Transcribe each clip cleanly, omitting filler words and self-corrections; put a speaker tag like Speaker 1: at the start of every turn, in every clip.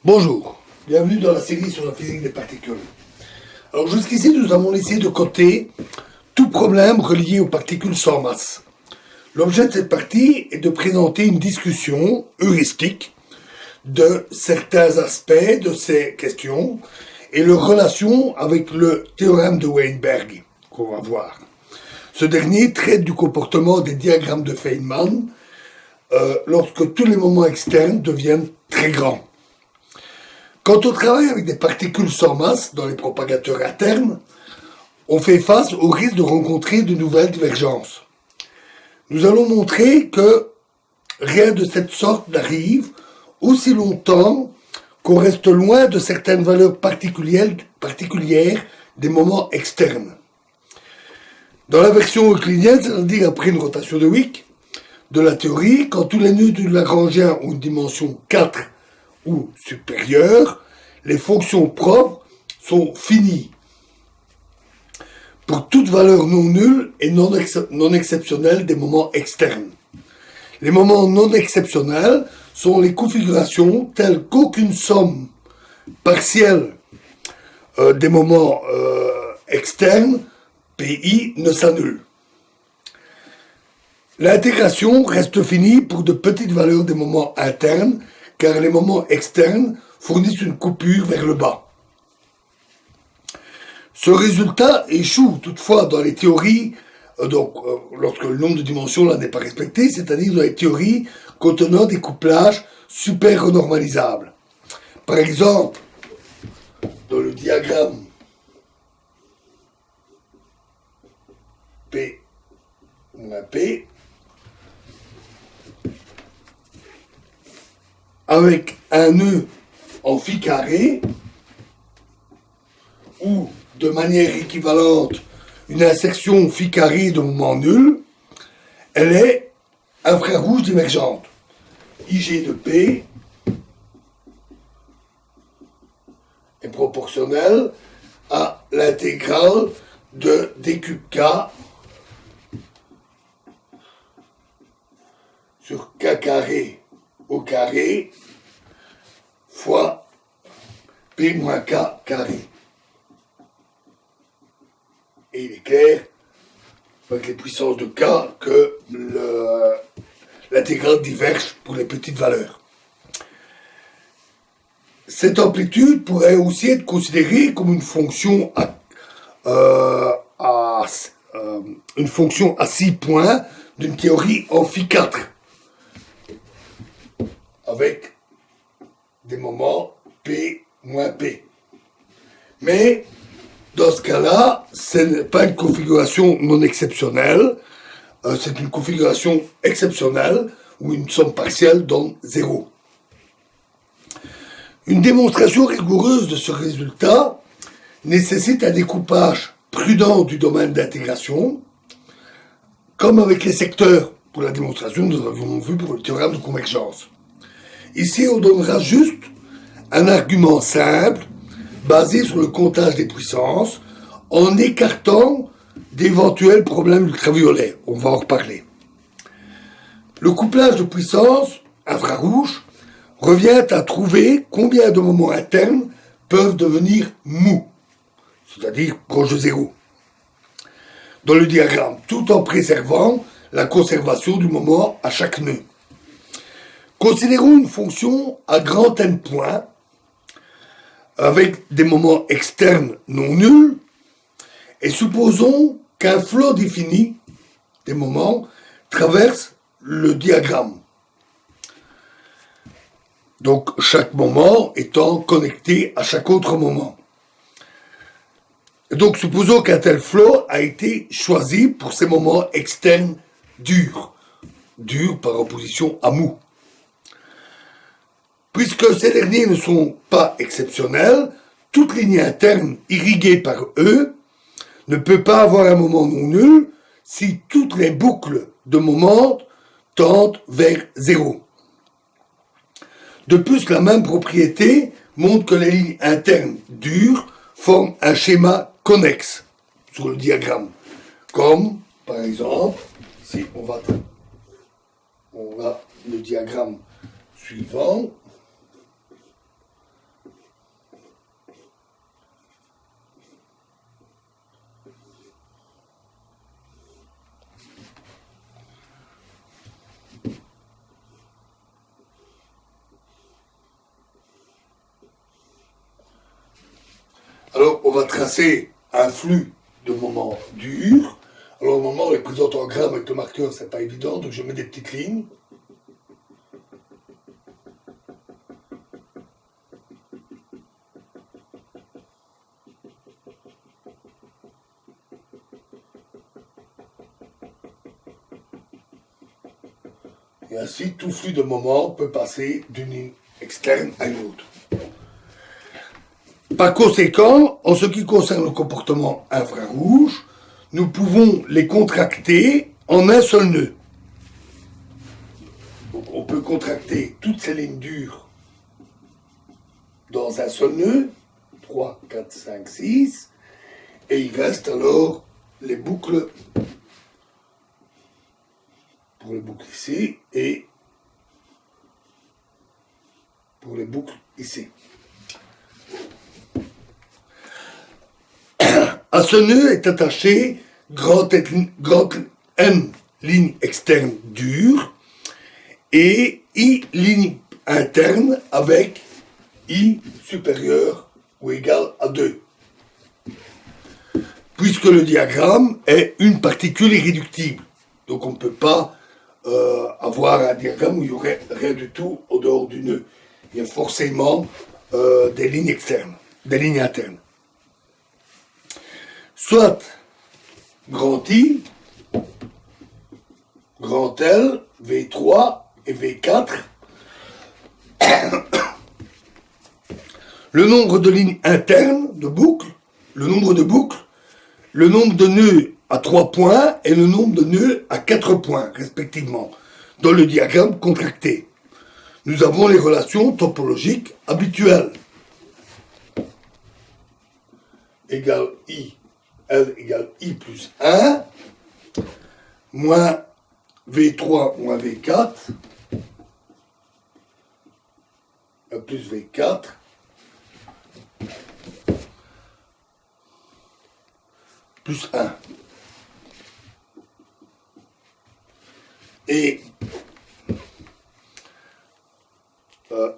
Speaker 1: Bonjour, bienvenue dans la série sur la physique des particules. Alors jusqu'ici, nous avons laissé de côté tout problème relié aux particules sans masse. L'objet de cette partie est de présenter une discussion heuristique de certains aspects de ces questions et leur relation avec le théorème de Weinberg qu'on va voir. Ce dernier traite du comportement des diagrammes de Feynman lorsque tous les moments externes deviennent très grands. Quand on travaille avec des particules sans masse dans les propagateurs internes, on fait face au risque de rencontrer de nouvelles divergences. Nous allons montrer que rien de cette sorte n'arrive aussi longtemps qu'on reste loin de certaines valeurs particulières des moments externes. Dans la version euclidienne, c'est-à-dire après une rotation de Wick, de la théorie, quand tous les nœuds du Lagrangien ont une dimension 4 ou supérieure, les fonctions propres sont finies pour toute valeur non nulle et non exceptionnelle des moments externes. Les moments non exceptionnels sont les configurations telles qu'aucune somme partielle des moments externes, PI, ne s'annule. L'intégration reste finie pour de petites valeurs des moments internes, car les moments externes fournissent une coupure vers le bas. Ce résultat échoue toutefois dans les théories, lorsque le nombre de dimensions là n'est pas respecté, c'est-à-dire dans les théories contenant des couplages super renormalisables. Par exemple, dans le diagramme P moins P, avec un nœud en phi carré, ou de manière équivalente une insertion phi carré de moment nul, elle est infrarouge divergente. IG de P est proportionnelle à l'intégrale de d cube K sur K carré au carré fois P moins K carré. Et il est clair, avec les puissances de K, que l'intégrale diverge pour les petites valeurs. Cette amplitude pourrait aussi être considérée comme une fonction à 6 points d'une théorie en phi 4, avec des moments P moins P. Mais dans ce cas-là, ce n'est pas une configuration non exceptionnelle, c'est une configuration exceptionnelle où une somme partielle donne 0. Une démonstration rigoureuse de ce résultat nécessite un découpage prudent du domaine d'intégration, comme avec les secteurs pour la démonstration que nous avions vu pour le théorème de convergence. Ici, on donnera juste un argument simple basé sur le comptage des puissances en écartant d'éventuels problèmes ultraviolets. On va en reparler. Le couplage de puissance infrarouge revient à trouver combien de moments internes peuvent devenir mous, c'est-à-dire proches de zéro, dans le diagramme, tout en préservant la conservation du moment à chaque nœud. Considérons une fonction à grand N points, avec des moments externes non nuls, et supposons qu'un flot défini des moments traverse le diagramme. Donc chaque moment étant connecté à chaque autre moment. Et donc supposons qu'un tel flot a été choisi pour ces moments externes durs par opposition à mou. Puisque ces derniers ne sont pas exceptionnels, toute ligne interne irriguée par eux ne peut pas avoir un moment non nul si toutes les boucles de moments tendent vers 0. De plus, la même propriété montre que les lignes internes dures forment un schéma connexe sur le diagramme. Comme, par exemple, si on a le diagramme suivant, on va tracer un flux de moments durs. Alors, au moment où on les présente en grammes avec le marqueur, c'est pas évident, donc je mets des petites lignes. Et ainsi, tout flux de moments peut passer d'une ligne externe à une autre. Par conséquent, en ce qui concerne le comportement infrarouge, nous pouvons les contracter en un seul nœud. Donc on peut contracter toutes ces lignes dures dans un seul nœud, 3, 4, 5, 6, et il reste alors les boucles pour les boucles ici et pour les boucles ici. À ce nœud est attaché grand N ligne externe dure et I ligne interne avec I supérieur ou égal à 2. Puisque le diagramme est une particule irréductible. Donc on ne peut pas avoir un diagramme où il n'y aurait rien du tout au dehors du nœud. Il y a forcément des lignes externes, des lignes internes. Soit grand I, grand L, V3 et V4. Le nombre de lignes internes de boucles, le nombre de boucles, le nombre de nœuds à 3 points et le nombre de nœuds à 4 points, respectivement, dans le diagramme contracté. Nous avons les relations topologiques habituelles. Égale I, L égale I plus 1, moins V3 moins V4, plus V4, plus 1. Et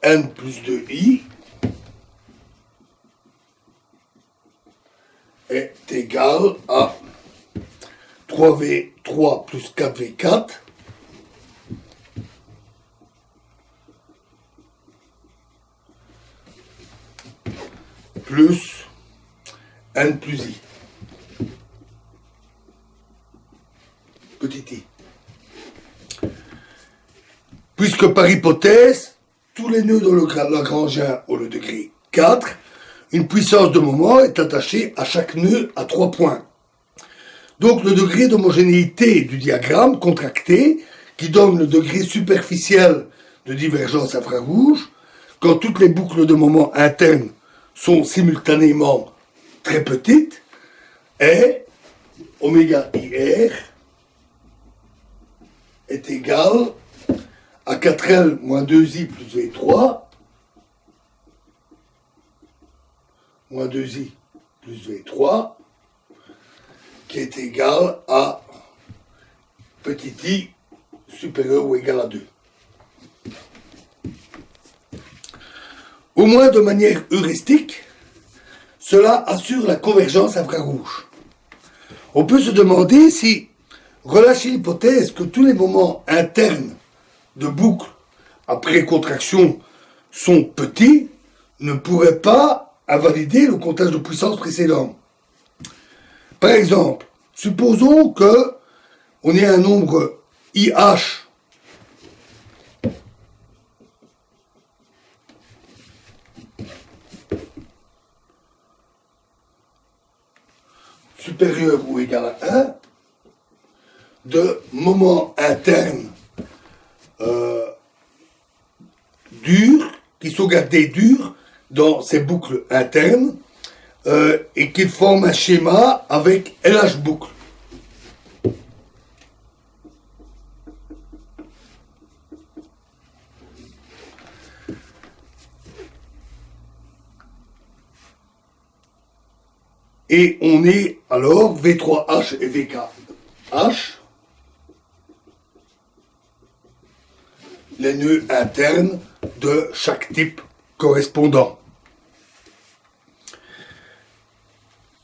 Speaker 1: N plus 2I est égal à 3V3 plus 4V4 plus N plus I. Petit I. Puisque par hypothèse, tous les nœuds dans le Lagrangien ont le degré 4, une puissance de moment est attachée à chaque nœud à 3 points. Donc le degré d'homogénéité du diagramme contracté, qui donne le degré superficiel de divergence infrarouge, quand toutes les boucles de moment internes sont simultanément très petites, est oméga IR est égal à 4L moins 2I plus V3 moins 2I plus V3 qui est égal à petit i supérieur ou égal à 2. Au moins de manière heuristique, cela assure la convergence infrarouge. On peut se demander si, relâcher l'hypothèse que tous les moments internes de boucle après contraction sont petits, ne pourrait pas invalider le comptage de puissance précédent. Par exemple, supposons que on ait un nombre IH supérieur ou égal à 1 de moments internes durs, qui sont gardés durs dans ces boucles internes et qui forment un schéma avec LH boucle. Et on est alors V3H et VKH, les nœuds internes de chaque type correspondant.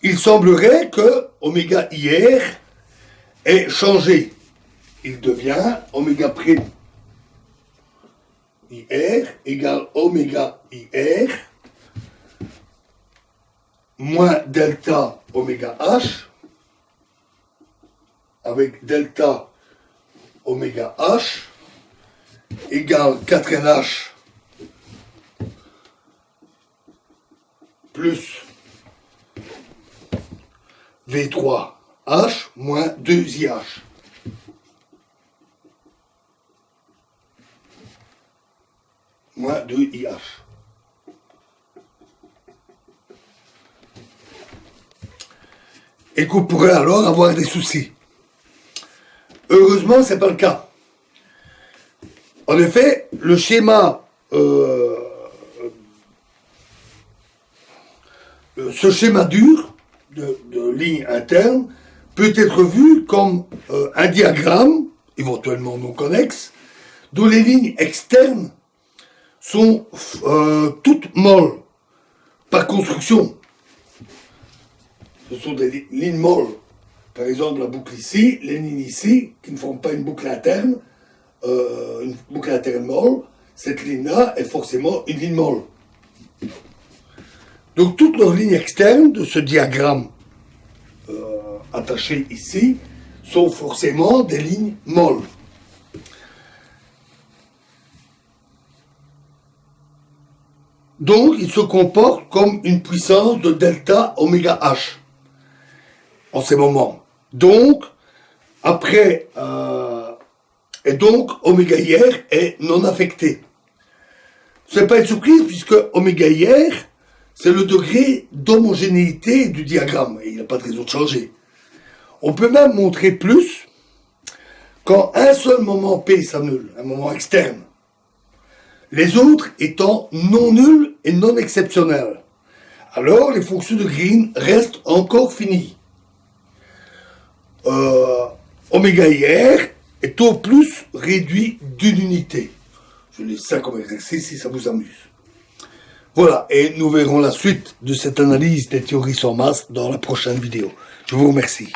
Speaker 1: il semblerait que oméga IR ait changé. Il devient oméga prime. IR égale oméga IR moins delta oméga H avec delta oméga H égale 4LH plus V3H moins 2IH. Moins 2IH. Et qu'on pourrait alors avoir des soucis. Heureusement, ce n'est pas le cas. En effet, le schéma, ce schéma dur de ligne interne peut être vu comme un diagramme, éventuellement non connexe, dont les lignes externes sont toutes molles, par construction. Ce sont des lignes molles. Par exemple, la boucle ici, les lignes ici, qui ne forment pas une boucle interne molle, cette ligne-là est forcément une ligne molle. Donc toutes leurs lignes externes de ce diagramme attaché ici sont forcément des lignes molles. Donc, il se comporte comme une puissance de delta oméga H en ces moments. Donc, après, et donc, oméga IR est non affecté. Ce n'est pas une surprise puisque oméga IR, c'est le degré d'homogénéité du diagramme et il n'a pas de raison de changer. On peut même montrer plus quand un seul moment P s'annule, un moment externe. Les autres étant non nuls et non exceptionnels. Alors, les fonctions de Green restent encore finies. Oméga IR est au plus réduit d'une unité. Je laisse ça comme exercice si ça vous amuse. Voilà, et nous verrons la suite de cette analyse des théories sans masse dans la prochaine vidéo. Je vous remercie.